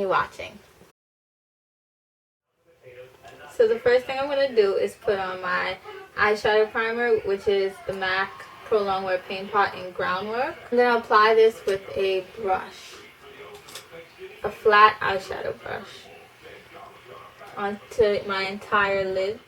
continue watching. So the first thing I'm going to do is put on my eyeshadow primer, which is the MAC Pro Longwear Paint Pot in Groundwork. I'm going to apply this with a brush, a flat eyeshadow brush, onto my entire lid.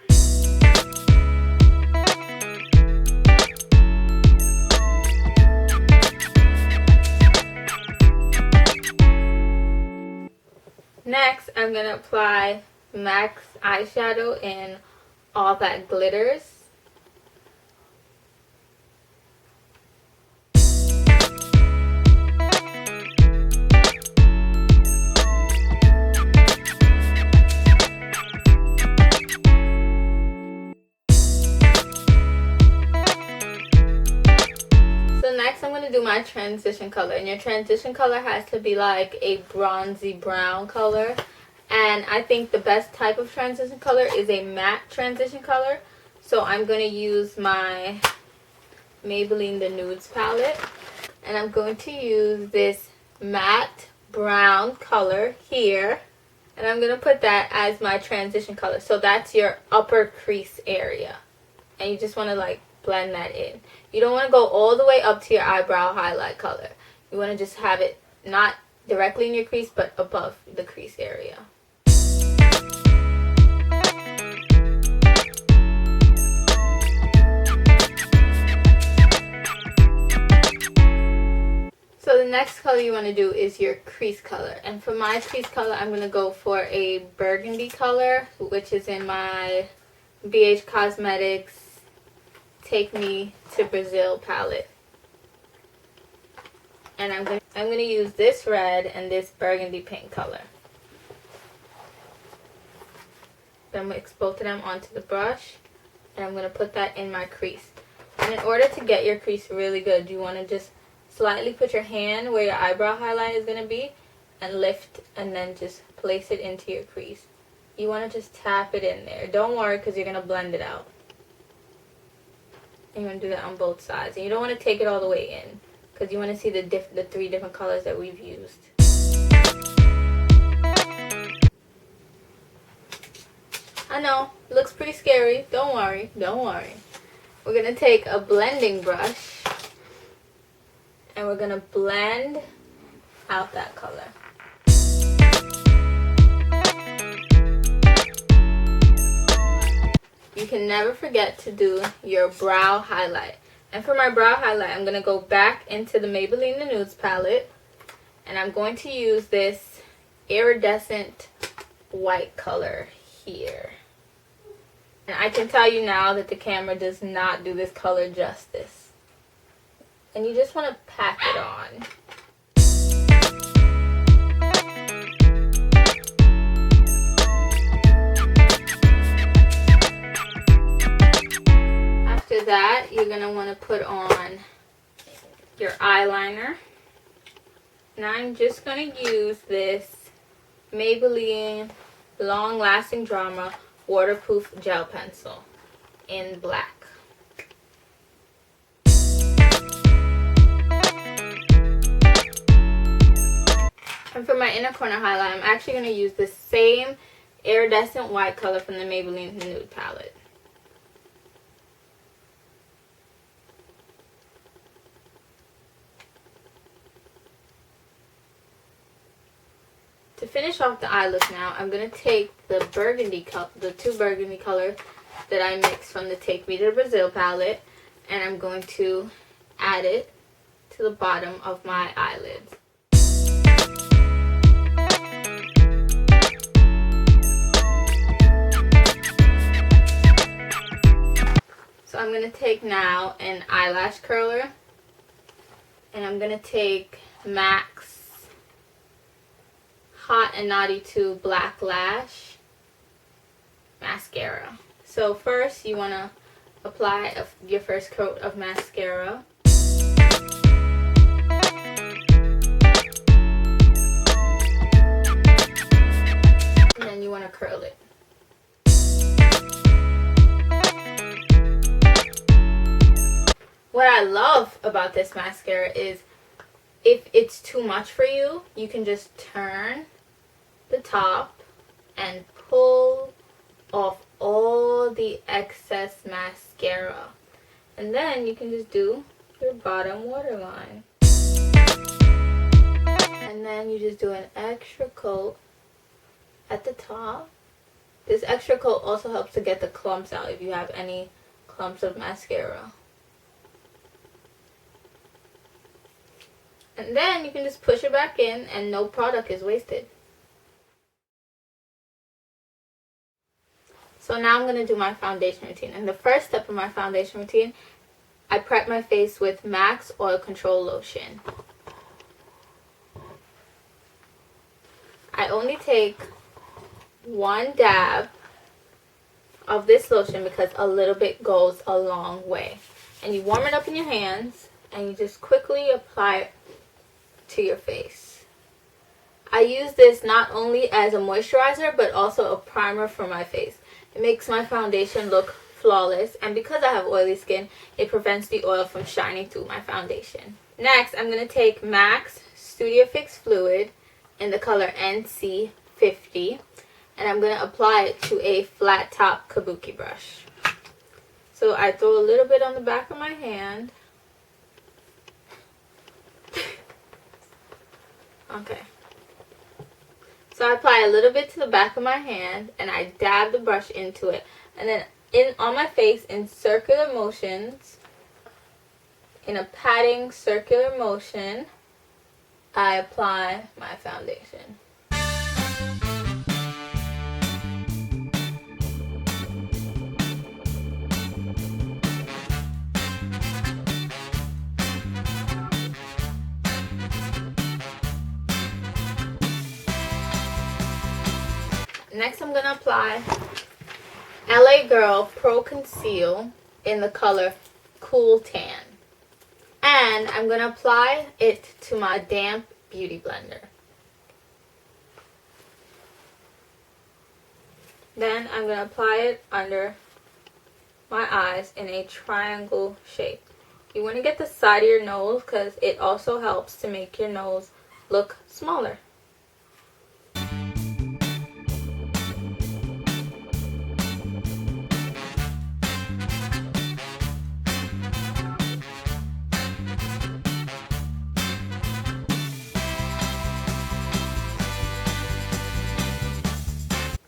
Next, I'm going to apply MAC's eyeshadow in All That Glitters. Next, I'm going to do my transition color, and your transition color has to be like a bronzy brown color, and I think the best type of transition color is a matte transition color. So I'm going to use my Maybelline the Nudes palette, and I'm going to use this matte brown color here, and I'm going to put that as my transition color. So that's your upper crease area, and you just want to like blend that in. You don't want to go all the way up to your eyebrow highlight color. You want to just have it not directly in your crease, but above the crease area. So the next color you want to do is your crease color. And for my crease color, I'm going to go for a burgundy color, which is in my BH Cosmetics Take Me to Brazil palette. And I'm going to use this red and this burgundy pink color. Then I'm going to mix both of them onto the brush, and I'm going to put that in my crease. And in order to get your crease really good, you want to just slightly put your hand where your eyebrow highlight is going to be and lift, and then just place it into your crease. You want to just tap it in there. Don't worry, because you're going to blend it out. And you want to do that on both sides. And you don't want to take it all the way in, because you want to see the three different colors that we've used. I know, it looks pretty scary. Don't worry, don't worry. We're going to take a blending brush, and we're going to blend out that color. You can never forget to do your brow highlight. And for my brow highlight, I'm going to go back into the Maybelline the Nudes palette, and I'm going to use this iridescent white color here. And I can tell you now that the camera does not do this color justice. And you just want to pack it on. After that, you're going to want to put on your eyeliner. Now I'm just going to use this Maybelline Long Lasting Drama waterproof gel pencil in black. And for my inner corner highlight, I'm actually going to use the same iridescent white color from the Maybelline Nude palette. To finish off the eye look now, I'm going to take the two burgundy colors that I mixed from the Take Me to Brazil palette, and I'm going to add it to the bottom of my eyelids. So I'm going to take now an eyelash curler, and I'm going to take MAC's Hot and Naughty 2 Black Lash Mascara. So first you want to apply your first coat of mascara. And then you want to curl it. What I love about this mascara is if it's too much for you, you can just turn the top and pull off all the excess mascara. And then you can just do your bottom waterline. And then you just do an extra coat at the top. This extra coat also helps to get the clumps out if you have any clumps of mascara. And then you can just push it back in and no product is wasted. So now I'm going to do my foundation routine. And the first step of my foundation routine, I prep my face with MAC's Oil Control Lotion. I only take one dab of this lotion because a little bit goes a long way. And you warm it up in your hands and you just quickly apply it to your face. I use this not only as a moisturizer but also a primer for my face. It makes my foundation look flawless, and because I have oily skin, it prevents the oil from shining through my foundation. Next, I'm going to take MAC's Studio Fix Fluid in the color NC50, and I'm going to apply it to a flat top kabuki brush. So I throw a little bit on the back of my hand. Okay. So I apply a little bit to the back of my hand and I dab the brush into it. And then on my face in circular motions, in a patting circular motion, I apply my foundation. Next, I'm going to apply Girl Pro Conceal in the color Cool Tan. And I'm going to apply it to my damp beauty blender. Then I'm going to apply it under my eyes in a triangle shape. You want to get the side of your nose because it also helps to make your nose look smaller.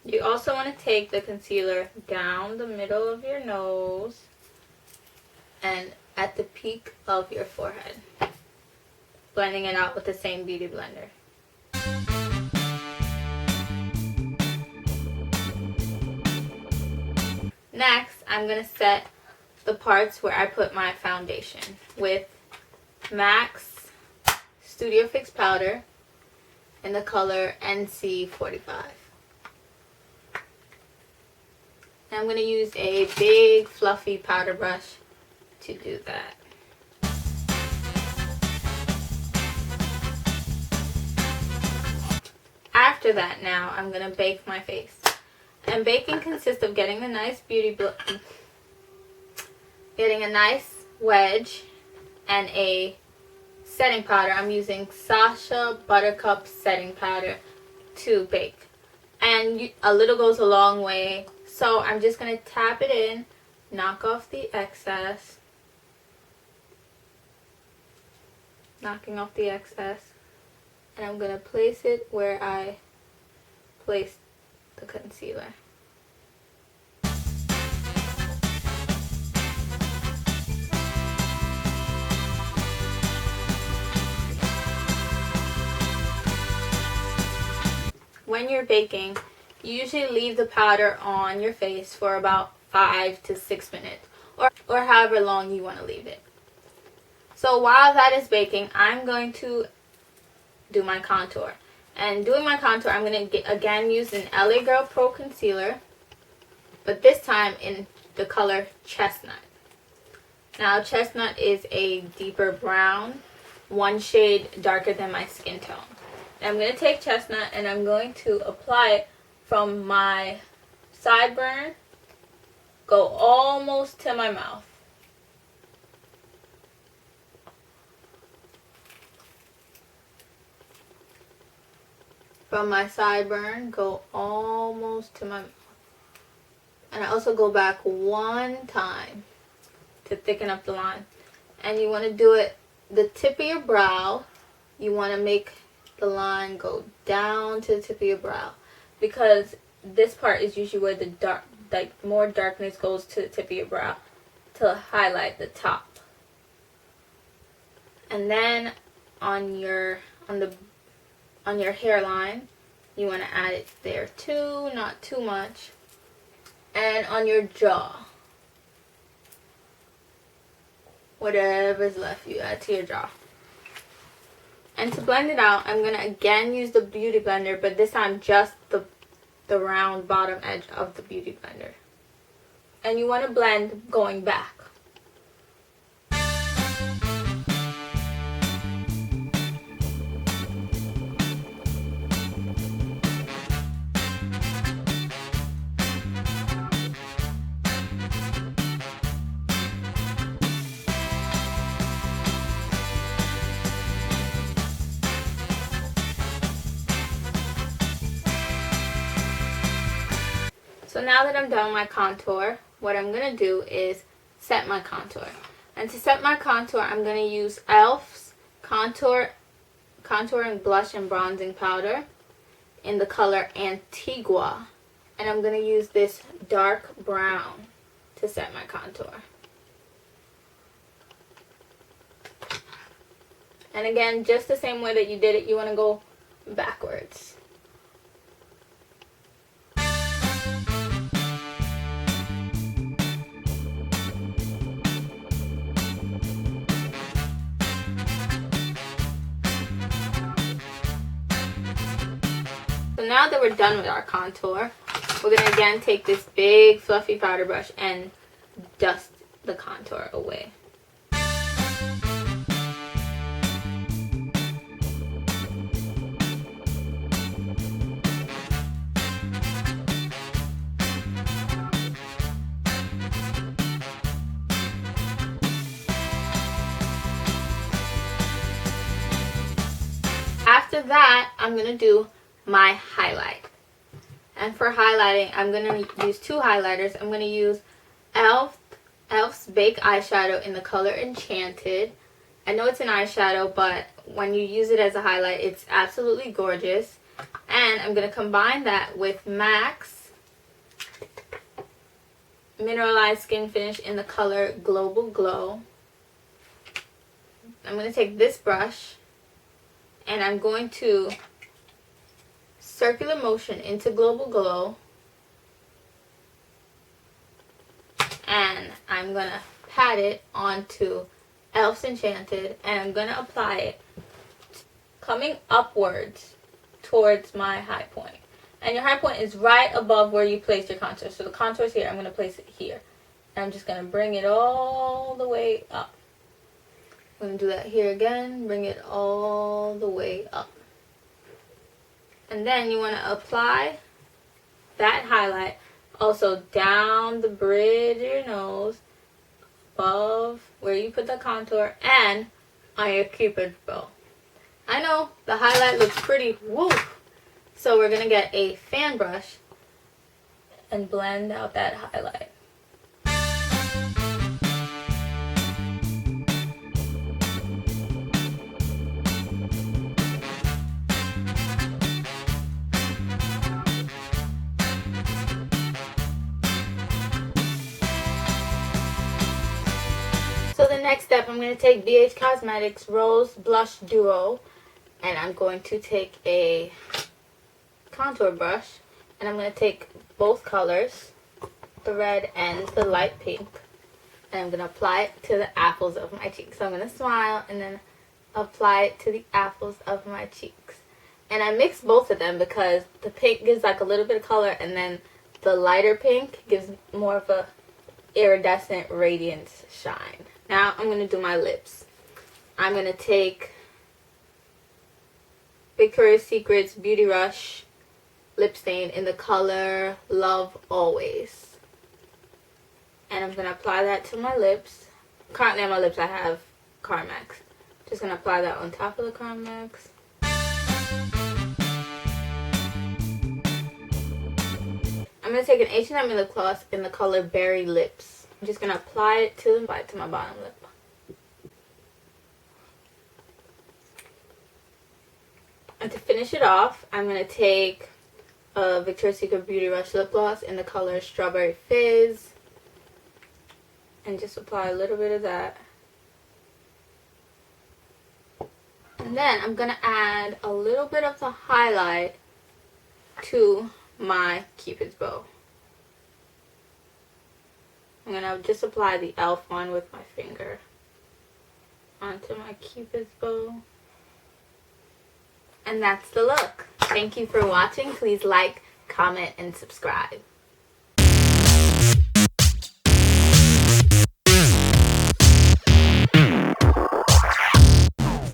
You also want to take the concealer down the middle of your nose and at the peak of your forehead, blending it out with the same beauty blender. Next, I'm going to set the parts where I put my foundation with MAC's Studio Fix Powder in the color NC45. And I'm going to use a big fluffy powder brush to do that. After that, now I'm going to bake my face. And baking consists of getting a nice getting a nice wedge and a setting powder. I'm using Sacha Buttercup setting powder to bake. And a little goes a long way. So I'm just going to tap it in, knock off the excess, knocking off the excess, and I'm going to place it where I placed the concealer. When you're baking, you usually leave the powder on your face for about 5 to 6 minutes or however long you want to leave it. So while that is baking, I'm going to do my contour. And doing my contour, I'm going to again use an LA Girl Pro Concealer, but this time in the color Chestnut. Now Chestnut is a deeper brown, one shade darker than my skin tone. And I'm going to take Chestnut and I'm going to apply it from my sideburn, go almost to my mouth. from my sideburn, go almost to my mouth. And I also go back one time to thicken up the line. And you want to do it the tip of your brow. You want to make the line go down to the tip of your brow, because this part is usually where the dark, like more darkness goes to the tip of your brow to highlight the top. And then on your hairline, you want to add it there too, not too much. And on your jaw, whatever's left, you add to your jaw. And to blend it out, I'm going to again use the Beauty Blender, but this time just the round bottom edge of the Beauty Blender. And you want to blend going back. So now that I'm done with my contour, what I'm going to do is set my contour. And to set my contour, I'm going to use e.l.f.'s Contouring Blush and Bronzing Powder in the color Antigua. And I'm going to use this dark brown to set my contour. And again, just the same way that you did it, you want to go backwards. So now that we're done with our contour, we're going to again take this big fluffy powder brush and dust the contour away. After that, I'm going to do my highlight. And for highlighting, I'm going to use two highlighters. I'm going to use e.l.f.'s Baked Eyeshadow in the color Enchanted. I know it's an eyeshadow, but when you use it as a highlight, it's absolutely gorgeous. And I'm going to combine that with MAC's Mineralize Skin Finish in the color Global Glow. I'm going to take this brush and I'm going to circular motion into Global Glow, and I'm going to pat it onto e.l.f.'s Enchanted, and I'm going to apply it coming upwards towards my high point. And your high point is right above where you place your contour. So the contour is here, I'm going to place it here. And I'm just going to bring it all the way up. I'm going to do that here again, bring it all the way up. And then you want to apply that highlight also down the bridge of your nose, above where you put the contour, and on your cupid's bow. I know the highlight looks pretty woo, so we're going to get a fan brush and blend out that highlight. So the next step, I'm going to take BH Cosmetics Rose Blush Duo, and I'm going to take a contour brush, and I'm going to take both colors, the red and the light pink, and I'm going to apply it to the apples of my cheeks. So I'm going to smile and then apply it to the apples of my cheeks. And I mix both of them because the pink gives like a little bit of color, and then the lighter pink gives more of a iridescent radiance shine. Now I'm going to do my lips. I'm going to take Victoria's Secret's Beauty Rush lip stain in the color Love Always. And I'm going to apply that to my lips. Currently on my lips I have Carmex. Just going to apply that on top of the Carmex. I'm going to take an H&M lip gloss in the color Berry Lips. I'm just going to apply it to my bottom lip. And to finish it off, I'm going to take a Victoria's Secret Beauty Rush lip gloss in the color Strawberry Fizz. And just apply a little bit of that. And then I'm going to add a little bit of the highlight to my Cupid's bow. I'm going to just apply the e.l.f. one with my finger onto my Cupid's bow. And that's the look. Thank you for watching. Please like, comment, and subscribe.